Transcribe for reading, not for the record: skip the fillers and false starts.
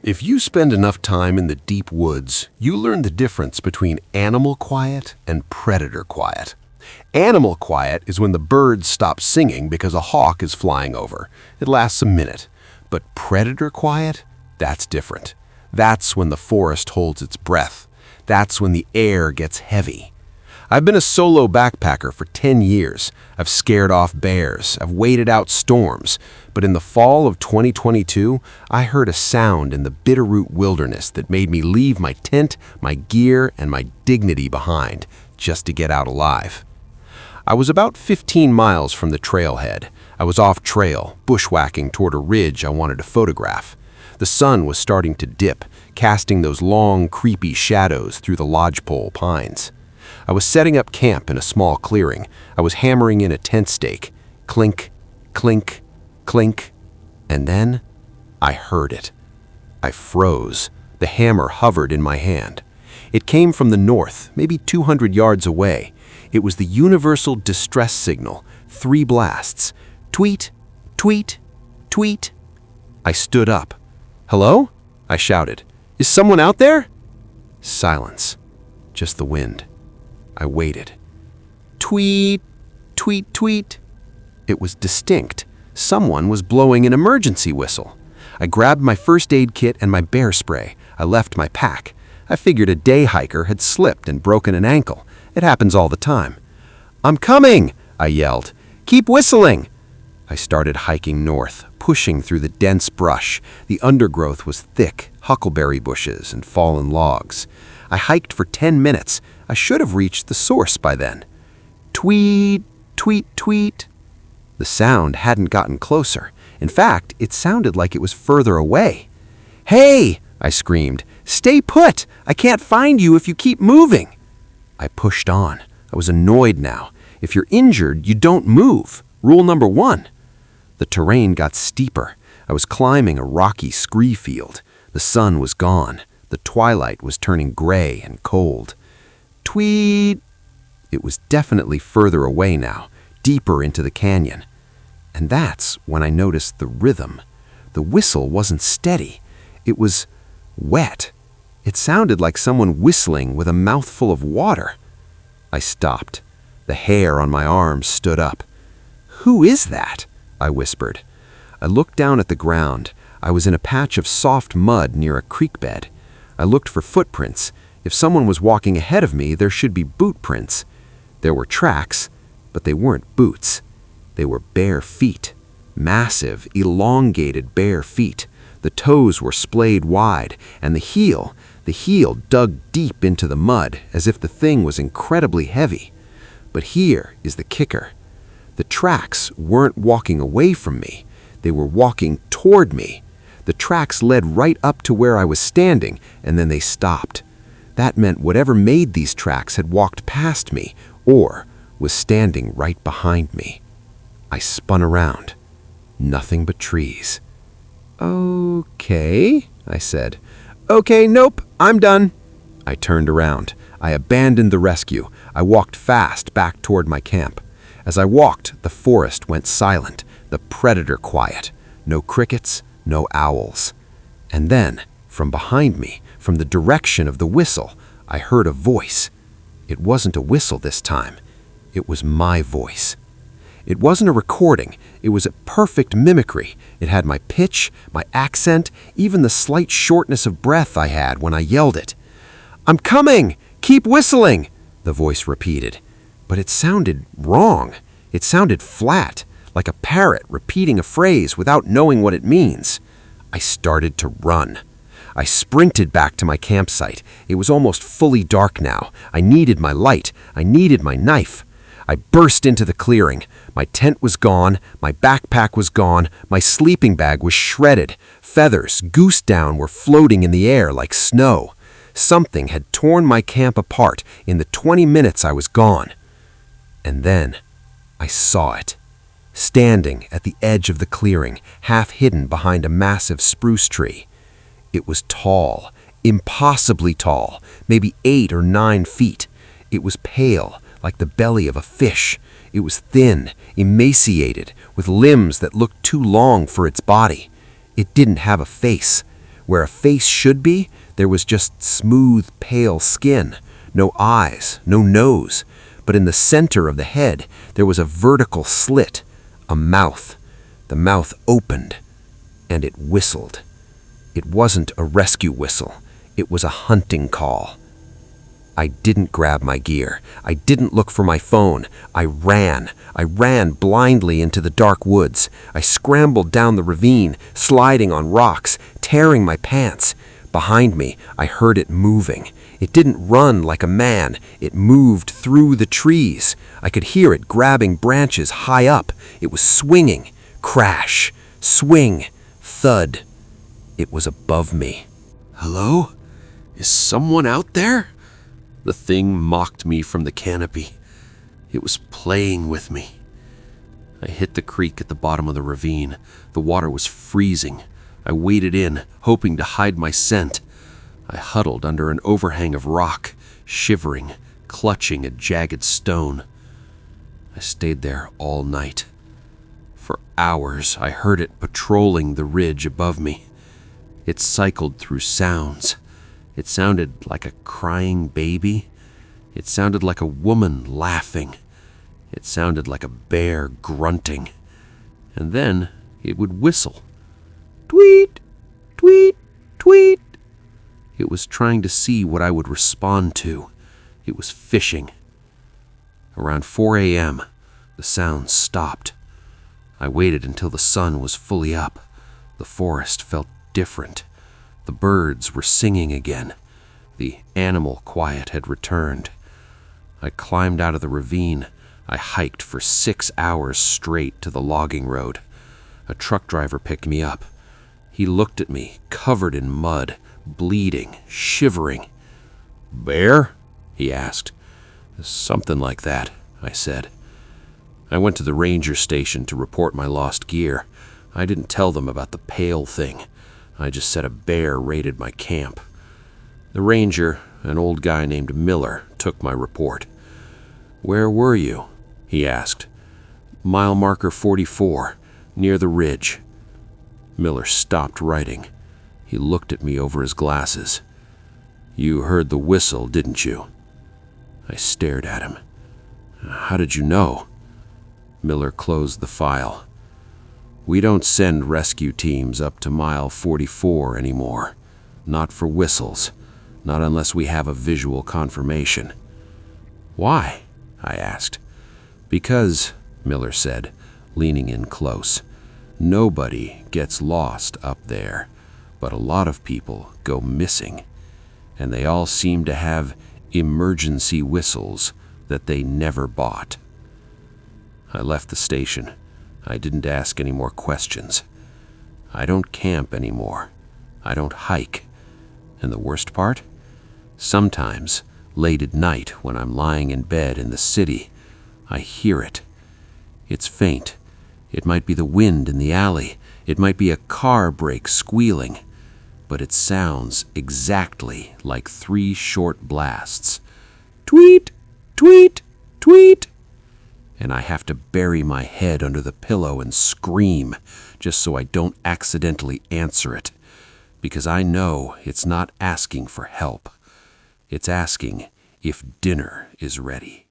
If you spend enough time in the deep woods, you learn the difference between animal quiet and predator quiet. Animal quiet is when the birds stop singing because a hawk is flying over. It lasts a minute. But predator quiet? That's different. That's when the forest holds its breath. That's when the air gets heavy. I've been a solo backpacker for 10 years. I've scared off bears. I've waited out storms. But in the fall of 2022, I heard a sound in the Bitterroot wilderness that made me leave my tent, my gear, and my dignity behind just to get out alive. I was about 15 miles from the trailhead. I was off trail, bushwhacking toward a ridge I wanted to photograph. The sun was starting to dip, casting those long, creepy shadows through the lodgepole pines. I was setting up camp in a small clearing. I was hammering in a tent stake. Clink, clink, clink. And then I heard it. I froze. The hammer hovered in my hand. It came from the north, maybe 200 yards away. It was the universal distress signal. 3 blasts. Tweet, tweet, tweet. I stood up. "Hello?" I shouted. "Is someone out there?" Silence. Just the wind. I waited. Tweet, tweet, tweet. It was distinct. Someone was blowing an emergency whistle. I grabbed my first aid kit and my bear spray. I left my pack. I figured a day hiker had slipped and broken an ankle. It happens all the time. "I'm coming!" I yelled. "Keep whistling!" I started hiking north, pushing through the dense brush. The undergrowth was thick, huckleberry bushes and fallen logs. I hiked for 10 minutes. I should have reached the source by then. Tweet, tweet, tweet. The sound hadn't gotten closer. In fact, it sounded like it was further away. "Hey!" I screamed. "Stay put! I can't find you if you keep moving!" I pushed on. I was annoyed now. If you're injured, you don't move. Rule number 1. The terrain got steeper. I was climbing a rocky scree field. The sun was gone. The twilight was turning gray and cold. Tweet! It was definitely further away now, deeper into the canyon. And that's when I noticed the rhythm. The whistle wasn't steady. It was wet. It sounded like someone whistling with a mouthful of water. I stopped. The hair on my arms stood up. "Who is that?" I whispered. I looked down at the ground. I was in a patch of soft mud near a creek bed. I looked for footprints. If someone was walking ahead of me, there should be boot prints. There were tracks, but they weren't boots. They were bare feet. Massive, elongated bare feet. The toes were splayed wide, and the heel dug deep into the mud as if the thing was incredibly heavy. But here is the kicker. The tracks weren't walking away from me. They were walking toward me. The tracks led right up to where I was standing, and then they stopped. That meant whatever made these tracks had walked past me or was standing right behind me. I spun around. Nothing but trees. "Okay," I said. "Okay, nope, I'm done." I turned around. I abandoned the rescue. I walked fast back toward my camp. As I walked, the forest went silent, the predator quiet. No crickets, no owls. And then, from behind me, from the direction of the whistle, I heard a voice. It wasn't a whistle this time. It was my voice. It wasn't a recording. It was a perfect mimicry. It had my pitch, my accent, even the slight shortness of breath I had when I yelled it. "I'm coming! Keep whistling!" the voice repeated. But it sounded wrong. It sounded flat, like a parrot repeating a phrase without knowing what it means. I started to run. I sprinted back to my campsite. It was almost fully dark now. I needed my light. I needed my knife. I burst into the clearing. My tent was gone. My backpack was gone. My sleeping bag was shredded. Feathers, goose down, were floating in the air like snow. Something had torn my camp apart in the 20 minutes I was gone. And then I saw it. Standing at the edge of the clearing, half hidden behind a massive spruce tree. It was tall, impossibly tall, maybe 8 or 9 feet. It was pale, like the belly of a fish. It was thin, emaciated, with limbs that looked too long for its body. It didn't have a face. Where a face should be, there was just smooth, pale skin. No eyes, no nose. But in the center of the head, there was a vertical slit, a mouth. The mouth opened, and it whistled. It wasn't a rescue whistle. It was a hunting call. I didn't grab my gear. I didn't look for my phone. I ran. I ran blindly into the dark woods. I scrambled down the ravine, sliding on rocks, tearing my pants. Behind me, I heard it moving. It didn't run like a man. It moved through the trees. I could hear it grabbing branches high up. It was swinging. Crash. Swing. Thud. It was above me. "Hello? Is someone out there?" The thing mocked me from the canopy. It was playing with me. I hit the creek at the bottom of the ravine. The water was freezing. I waded in, hoping to hide my scent. I huddled under an overhang of rock, shivering, clutching a jagged stone. I stayed there all night. For hours, I heard it patrolling the ridge above me. It cycled through sounds. It sounded like a crying baby. It sounded like a woman laughing. It sounded like a bear grunting. And then it would whistle. Tweet, tweet, tweet. It was trying to see what I would respond to. It was fishing. Around 4 a.m., the sound stopped. I waited until the sun was fully up. The forest felt different. The birds were singing again. The animal quiet had returned. I climbed out of the ravine. I hiked for 6 hours straight to the logging road. A truck driver picked me up. He looked at me, covered in mud, bleeding, shivering. "Bear?" he asked. "Something like that," I said. I went to the ranger station to report my lost gear. I didn't tell them about the pale thing. I just said a bear raided my camp. The ranger, an old guy named Miller, took my report. "Where were you?" he asked. "Mile marker 44, near the ridge." Miller stopped writing. He looked at me over his glasses. "You heard the whistle, didn't you?" I stared at him. "How did you know?" Miller closed the file. "We don't send rescue teams up to mile 44 anymore. Not for whistles. Not unless we have a visual confirmation." "Why?" I asked. "Because," Miller said, leaning in close, "nobody gets lost up there, but a lot of people go missing. And they all seem to have emergency whistles that they never bought." I left the station. I didn't ask any more questions. I don't camp anymore. I don't hike. And the worst part? Sometimes, late at night when I'm lying in bed in the city, I hear it. It's faint. It might be the wind in the alley. It might be a car brake squealing. But it sounds exactly like 3 short blasts. Tweet, tweet, tweet. And I have to bury my head under the pillow and scream just so I don't accidentally answer it, because I know it's not asking for help. It's asking if dinner is ready.